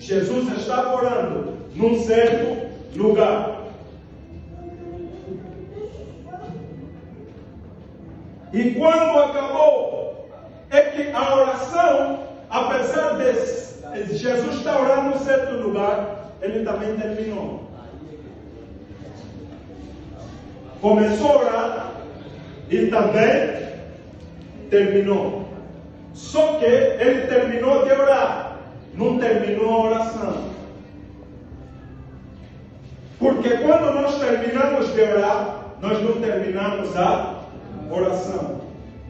Jesus estava orando num certo lugar. E quando acabou, é que a oração, apesar de Jesus estar orando num certo lugar, ele também terminou. Começou a orar e também terminou. Só que ele terminou de orar, não terminou a oração. Porque quando nós terminamos de orar, nós não terminamos a oração.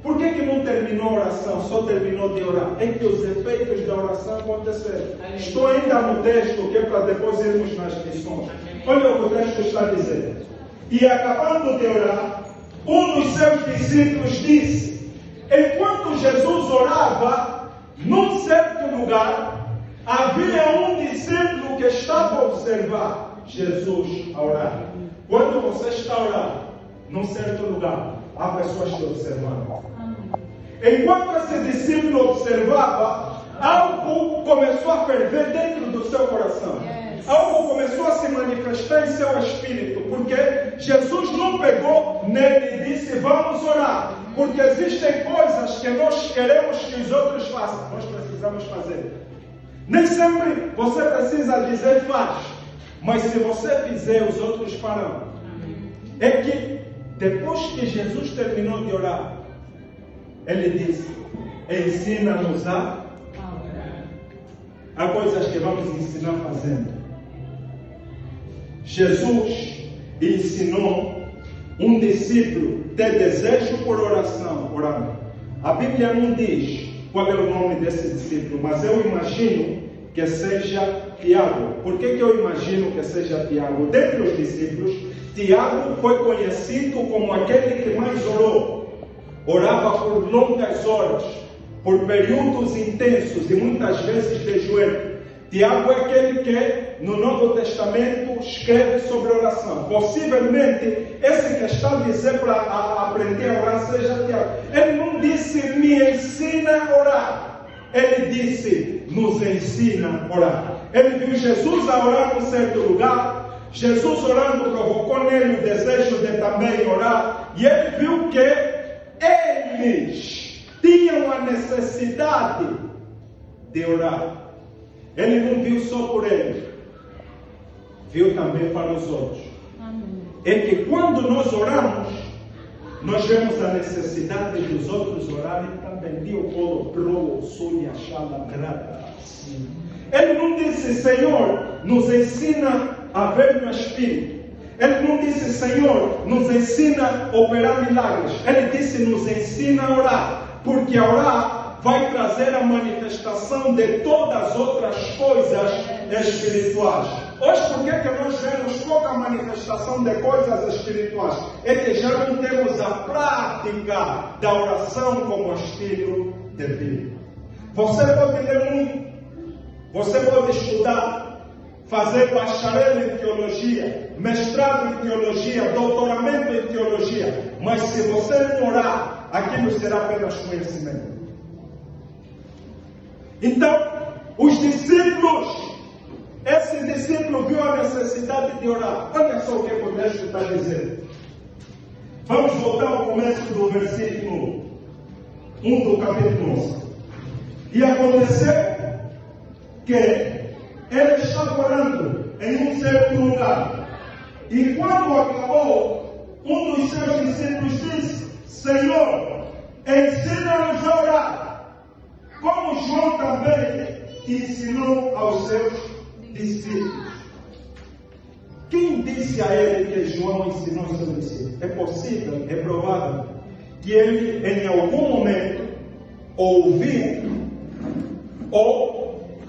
Por que não terminou a oração? Só terminou de orar. É que os efeitos da oração aconteceram. Estou ainda no texto, que é para depois irmos nas lições. Olha o que o texto está dizendo. E acabando de orar, um dos seus discípulos disse: enquanto Jesus orava, num certo lugar, havia um discípulo que estava a observar Jesus a orar. Quando você está a orar, num certo lugar, há pessoas te observando. Enquanto esse discípulo observava, algo começou a ferver dentro do seu coração. Algo começou a se manifestar em seu espírito, porque Jesus não pegou nele e disse: vamos orar, porque existem coisas que nós queremos que os outros façam, nós precisamos fazer. Nem sempre você precisa dizer faz, mas se você fizer, os outros farão. É que depois que Jesus terminou de orar, ele disse: ensina-nos a orar. Há coisas que vamos ensinar fazendo. Jesus ensinou um discípulo ter desejo por oração, orando. A Bíblia não diz qual é o nome desse discípulo, mas eu imagino que seja Tiago. Por que eu imagino que seja Tiago? Dentre os discípulos, Tiago foi conhecido como aquele que mais orou. Orava por longas horas, por períodos intensos e muitas vezes de joelho. Tiago é aquele que no Novo Testamento escreve sobre oração. Possivelmente, esse que está a dizer para aprender a orar seja Tiago. Ele não disse: me ensina a orar. Ele disse: nos ensina a orar. Ele viu Jesus a orar num certo lugar. Jesus orando provocou nele o desejo de também orar. E ele viu que eles tinham a necessidade de orar. Ele não viu só por ele, viu também para os outros. É que quando nós oramos, nós vemos a necessidade dos outros orarem também. Ele não disse: Senhor, nos ensina a ver no Espírito. Ele não disse: Senhor, nos ensina a operar milagres. Ele disse: nos ensina a orar. Porque a orar vai trazer a manifestação de todas as outras coisas espirituais. Hoje, por que nós vemos pouca manifestação de coisas espirituais? É que já não temos a prática da oração como estilo de vida. Você pode ler muito, você pode estudar, fazer bacharel em teologia, mestrado em teologia, doutoramento em teologia, mas se você não orar, aquilo será apenas conhecimento. Então, os discípulos, esse discípulo viu a necessidade de orar. Olha só o que o texto está dizendo. Vamos voltar ao começo do versículo 1 do capítulo 11. E aconteceu que ele estava orando em um certo lugar. E quando acabou, um dos seus discípulos disse: Senhor, ensina-nos a orar, como João também ensinou aos seus discípulos. Quem disse a ele que João ensinou aos seus discípulos? É possível, é provável, que ele em algum momento ouviu ou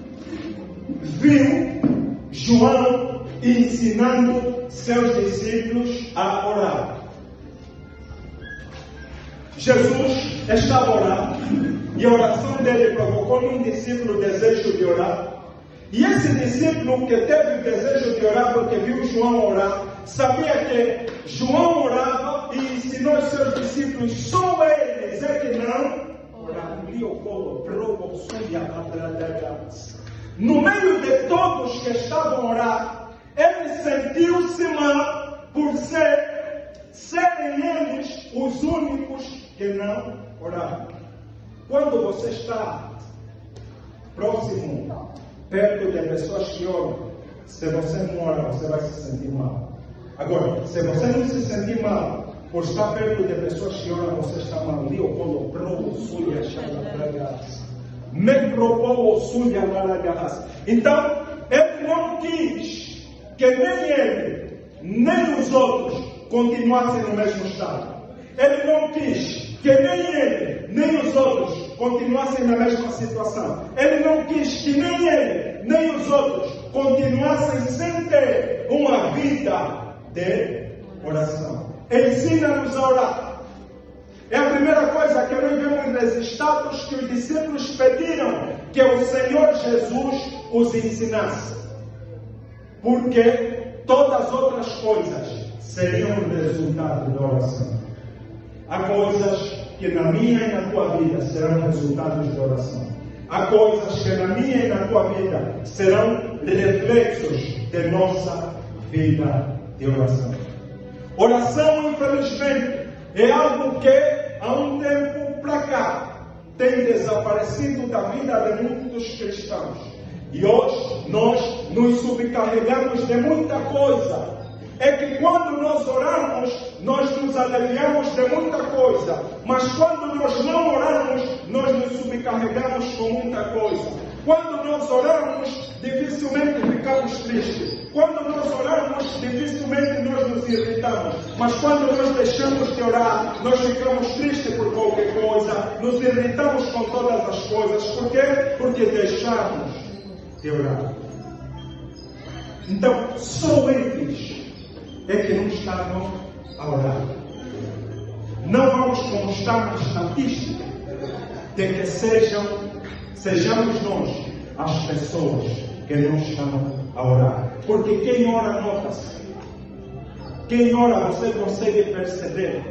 viu João ensinando seus discípulos a orar. Jesus estava orando e a oração dele provocou num discípulo o desejo de orar. E esse discípulo que teve o desejo de orar porque viu João orar, sabia que João orava e ensinou aos seus discípulos, só eles é que não oravam. no meio de todos que estavam a orar, ele sentiu-se mal por serem eles os únicos que não oravam. Quando você está próximo, perto de pessoas que oram, se você não ora, você vai se sentir mal. Agora, se você não se sentir mal por estar perto de pessoas que oram, você está mal. Dio quando provo suya chalabragas. Me provou suya chalabragas. Então, ele não quis que nem ele, nem os outros continuassem no mesmo estado. Ele não quis que nem ele, nem os outros continuassem na mesma situação. Ele não quis que nem ele, nem os outros continuassem sem ter uma vida de oração. Ensina-nos a orar. É a primeira coisa que nós vemos nos status que os discípulos pediram que o Senhor Jesus os ensinasse. Porque todas as outras coisas seriam resultado da oração. Há coisas que na minha e na tua vida serão resultados de oração. Há coisas que na minha e na tua vida serão reflexos de nossa vida de oração. Oração, infelizmente, é algo que há um tempo para cá tem desaparecido da vida de muitos cristãos. E hoje nós nos subcarregamos de muita coisa. É que quando nós oramos, nós nos aliviamos de muita coisa. Mas quando nós não oramos, nós nos subcarregamos com muita coisa. Quando nós oramos, dificilmente ficamos tristes. Quando nós oramos, dificilmente nós nos irritamos. Mas quando nós deixamos de orar, nós ficamos tristes por qualquer coisa. Nos irritamos com todas as coisas. Por quê? Porque deixamos de orar. Então, só eles é que não estavam a orar. Não vamos constar na estatística de que sejamos nós as pessoas que não estão a orar. Porque quem ora nota-se. Quem ora você consegue perceber.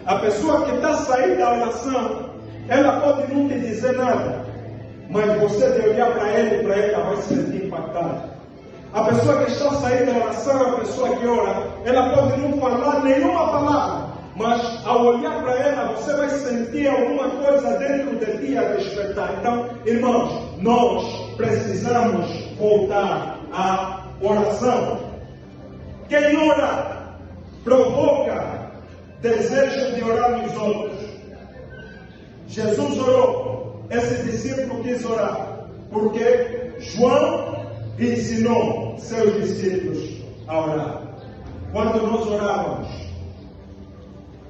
A pessoa que está a sair da oração, ela pode não te dizer nada, mas você de olhar para ela vai se sentir impactada. A pessoa que está a sair da oração, a pessoa que ora, ela pode não falar nenhuma palavra, mas ao olhar para ela, você vai sentir alguma coisa dentro de ti a despertar. Então, irmãos, nós precisamos voltar à oração. Quem ora provoca desejo de orar nos outros. Jesus orou, esse discípulo quis orar, porque João ensinou seus discípulos a orar. Quando nós orávamos,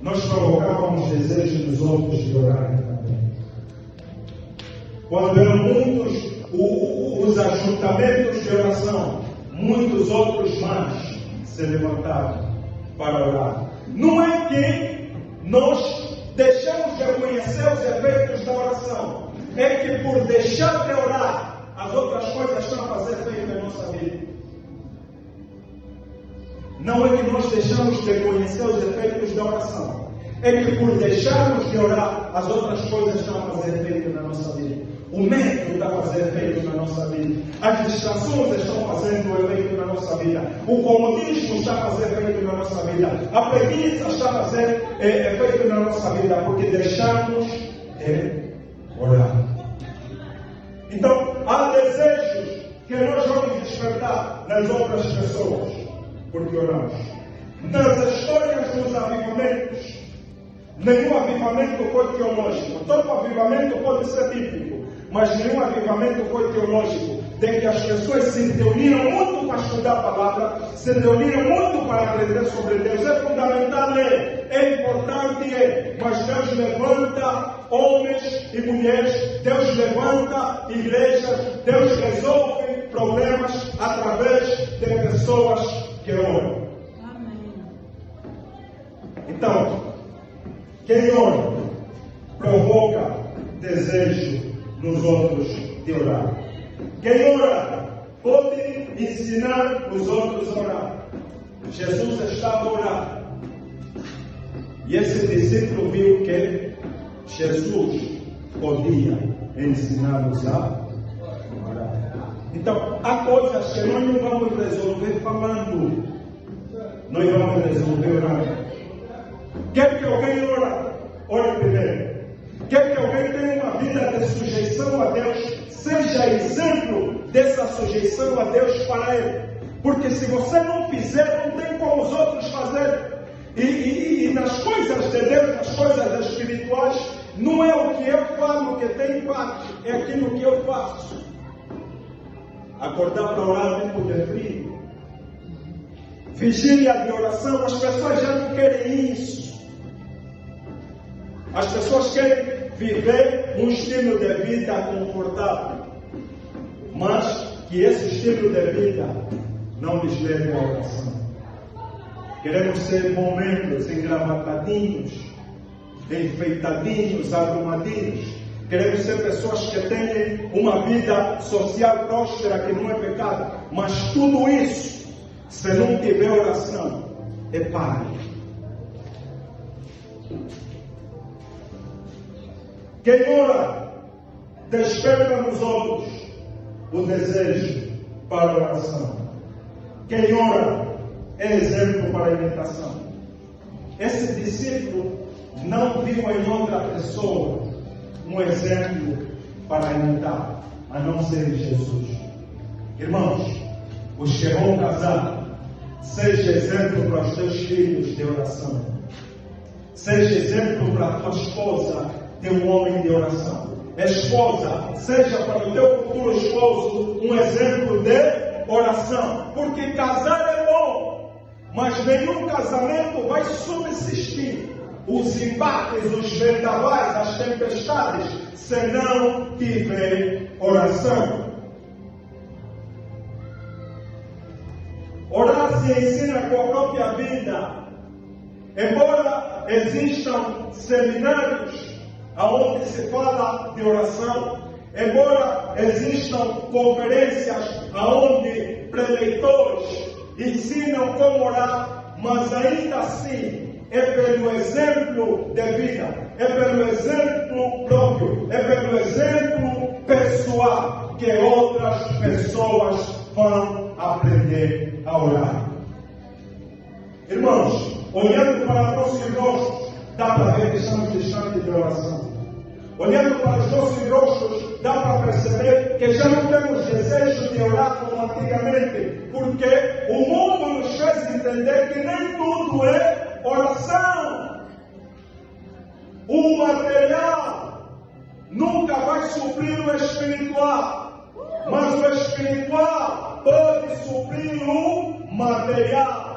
nós provocávamos desejo dos outros de orarem também. Quando eram muitos os ajuntamentos de oração, muitos outros mais se levantavam para orar. Não é que nós deixamos de conhecer os efeitos da oração, é que por deixar de orar, as outras coisas estão a fazer efeito na nossa vida. Não é que nós deixamos de conhecer os efeitos da oração. É que por deixarmos de orar, as outras coisas estão a fazer efeito na nossa vida. O medo está a fazer efeito na nossa vida. As distrações estão fazendo efeito na nossa vida. O comodismo está a fazer efeito na nossa vida. A preguiça está a fazer efeito na nossa vida. Porque deixamos de orar. Então, há desejos que nós vamos despertar nas outras pessoas, porque oramos. Nas histórias dos avivamentos, nenhum avivamento foi teológico. Todo avivamento pode ser bíblico, mas nenhum avivamento foi teológico. De que as pessoas se reuniram muito para estudar a palavra, se reuniram muito para aprender sobre Deus. É fundamental ler, é importante ler, mas Deus levanta homens e mulheres, Deus levanta igrejas, Deus resolve problemas através de pessoas que oram. Então, quem ora provoca desejo nos outros de orar. Quem ora pode ensinar os outros a orar. Jesus estava a orar. E esse discípulo viu que Jesus podia ensiná-los a orar. Então, há coisas que nós não vamos resolver falando. Nós vamos resolver orando. Quer que alguém ore primeiro. Quer que alguém tenha uma vida de sujeição a Deus, seja exemplo dessa sujeição a Deus para Ele. Porque se você não fizer, não tem como os outros fazer. E nas coisas de Deus, nas coisas espirituais, não é o que eu falo que tem impacto, é aquilo que eu faço. Acordar para orar tempo de frio. Vigília de oração, as pessoas já não querem isso. As pessoas querem viver um estilo de vida confortável, mas que esse estilo de vida não lhes leve à oração. Queremos ser momentos engravatadinhos, enfeitadinhos, arrumadinhos. Queremos ser pessoas que tenham uma vida social próspera, que não é pecado. Mas tudo isso, se não tiver oração, é páreo. Quem ora, desperta nos outros o desejo para a oração. Quem ora, é exemplo para a imitação. Esse discípulo não viu em outra pessoa um exemplo para imitar, a não ser Jesus. Irmãos, os que vão casar, seja exemplo para os teus filhos de oração. Seja exemplo para a tua esposa de um homem de oração. Esposa, seja para o teu futuro esposo um exemplo de oração. Porque casar é bom, mas nenhum casamento vai subsistir os embates, os vendavais, as tempestades, se não tiver oração. Orar se ensina com a própria vida. Embora existam seminários onde se fala de oração, embora existam conferências onde preletores ensinam como orar, mas ainda assim é pelo exemplo de vida, é pelo exemplo próprio, é pelo exemplo pessoal que outras pessoas vão aprender a orar. Irmãos, olhando para os nossos rostos, dá para ver que estamos distantes de oração. Olhando para os nossos rostos, dá para perceber que já não temos desejo de orar como antigamente, porque o mundo nos fez entender que nem tudo é oração. O material nunca vai suprir o espiritual, mas o espiritual pode suprir o material.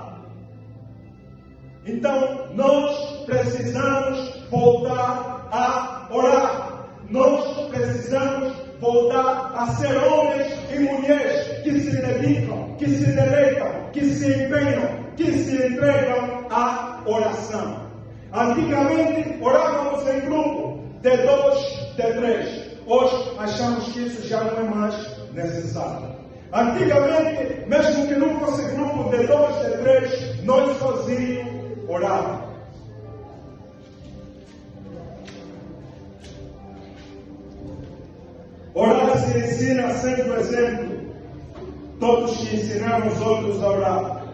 Então, nós precisamos voltar a orar. Nós precisamos voltar a ser homens e mulheres que se dedicam, que se deleitam, que se empenham, que se entregam à oração. Antigamente, orávamos em grupo, de 2, de 3. Hoje, achamos que isso já não é mais necessário. Antigamente, mesmo que não fosse grupo de 2, de 3, nós sozinhos orávamos. Orar se ensina sendo exemplo. Todos que ensinaram os outros a orar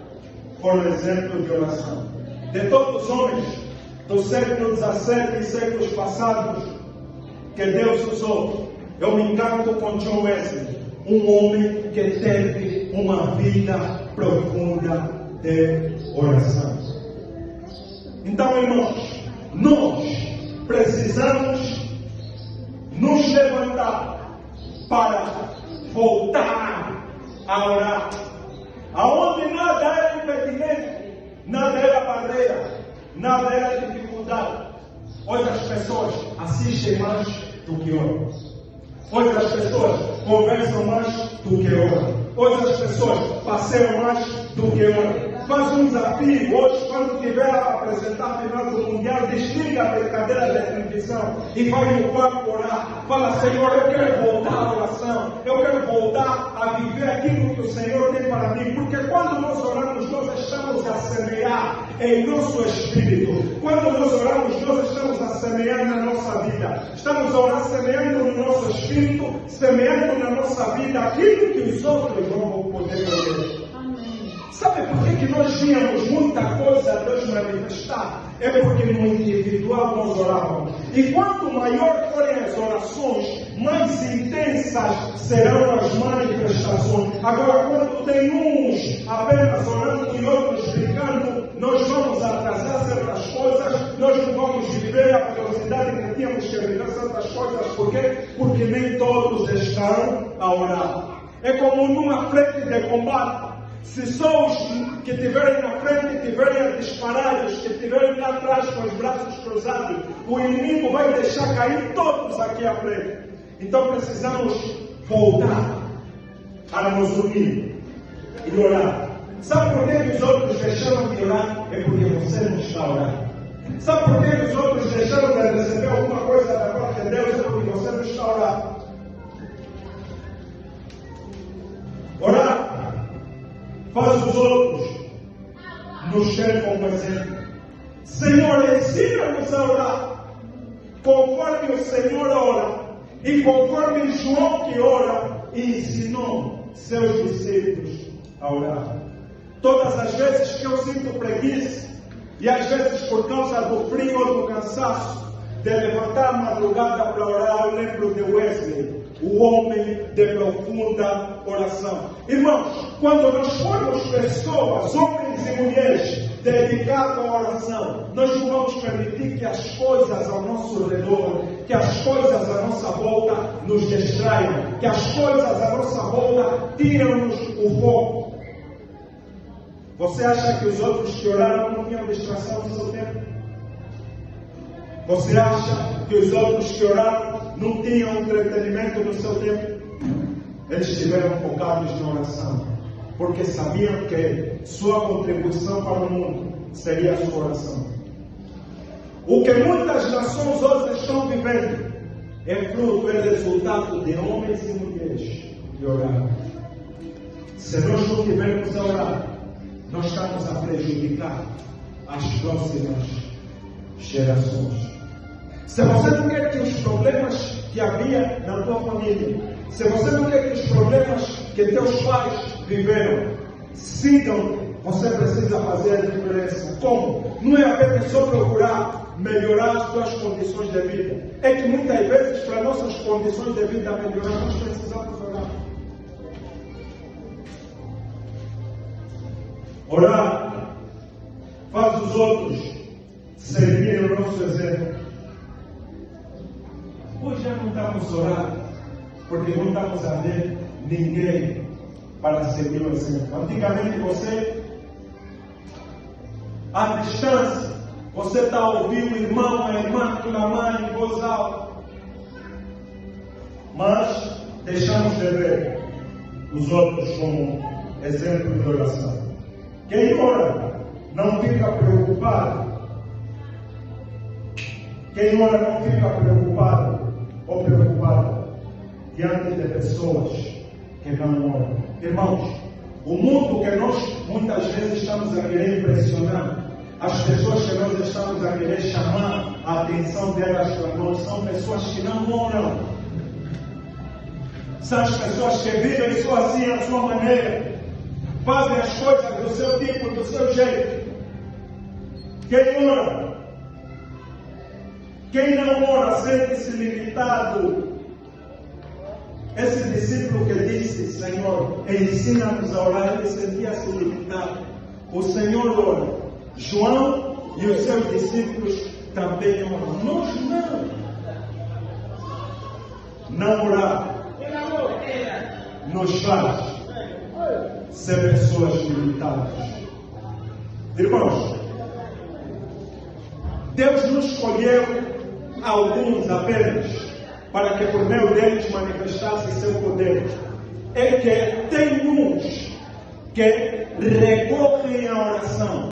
foram exemplo de oração. De todos os homens do século XVII e séculos passados que Deus usou, eu me encanto com John Wesley, um homem que teve uma vida profunda de oração. Então, irmãos, nós precisamos nos levantar para voltar a orar. Aonde nada era impedimento, nada era barreira, nada era dificuldade. Hoje as pessoas assistem mais do que oram. Hoje as pessoas conversam mais do que oram. Hoje as pessoas passeiam mais do que oram. Faz um desafio hoje, quando tiver a apresentar a final do Mundial, desliga a brincadeira da televisão e vai no quarto orar. Fala, Senhor, eu quero voltar à oração, eu quero voltar a viver aquilo que o Senhor tem para mim, porque quando nós oramos, nós estamos a semear em nosso espírito. Quando nós oramos, nós estamos a semear na nossa vida. Estamos a orar semeando no nosso espírito, semeando na nossa vida aquilo que os outros vão poder ver. Sabe por que nós víamos muita coisa a Deus manifestar? É porque no individual nós orávamos. E quanto maior forem as orações, mais intensas serão as manifestações. Agora, quando tem uns apenas orando e outros brincando, nós vamos atrasar certas coisas, nós não vamos viver a velocidade que tínhamos que viver certas coisas. Por quê? Porque nem todos estão a orar. É como numa frente de combate. Se só os que estiverem na frente estiverem a disparar, os que estiverem lá atrás com os braços cruzados, o inimigo vai deixar cair todos aqui à frente. Então precisamos voltar a nos unir e orar. Sabe por que os outros deixaram de orar? É porque você não está orando. Sabe por que os outros deixaram de receber alguma coisa da parte de Deus? É porque você não está orando. Orar faz os outros nos ter como exemplo. Senhor, ensina-nos a orar conforme o Senhor ora e conforme João que ora e ensinou seus discípulos a orar. Todas as vezes que eu sinto preguiça e às vezes por causa do frio ou do cansaço de levantar a madrugada para orar, eu lembro de Wesley, o homem de profunda oração. Irmãos, quando nós formos pessoas, homens e mulheres, dedicados à oração, nós não vamos permitir que as coisas ao nosso redor, que as coisas à nossa volta nos distraiam, que as coisas à nossa volta tiram-nos o foco. Você acha que os outros que oraram não tinham distração no seu tempo? Você acha que os outros que oraram não tinham entretenimento no seu tempo? Eles estiveram focados na oração, porque sabiam que sua contribuição para o mundo seria a sua oração. O que muitas nações hoje estão vivendo é fruto, é resultado de homens e mulheres que oraram. Se nós não tivermos a orar, nós estamos a prejudicar as próximas gerações. Se você não quer que os problemas que havia na tua família, se você não quer que os problemas que teus pais viveram sigam, você precisa fazer a diferença. Como? Não é apenas só procurar melhorar as suas condições de vida. É que muitas vezes, para nossas condições de vida melhorar, nós precisamos orar. Orar faz os outros seguirem o nosso exemplo. Hoje já não estamos orando, porque não estamos a ver ninguém para seguir o exemplo. Antigamente você, à distância, você está a ouvir o irmão, a irmã clamar em voz alta. Mas deixamos de ver os outros como exemplo de oração. Quem ora não fica preocupado. Quem ora não fica preocupado ou preocupada diante de pessoas que não oram. Irmãos, o mundo que nós muitas vezes estamos a querer impressionar, as pessoas que nós estamos a querer chamar a atenção delas para nós, são pessoas que não oram. São as pessoas que vivem só assim, à sua maneira, fazem as coisas do seu tipo, do seu jeito. Quem ora? Quem não ora sente-se limitado. Esse discípulo que disse, Senhor, ensina-nos a orar, ele sentia-se limitado. O Senhor ora. João e os seus discípulos também oram. Nós não. Não orar nos faz ser pessoas limitadas. Irmãos, Deus nos escolheu alguns apenas para que por meio deles manifestasse seu poder. É que tem uns que recorrem à oração.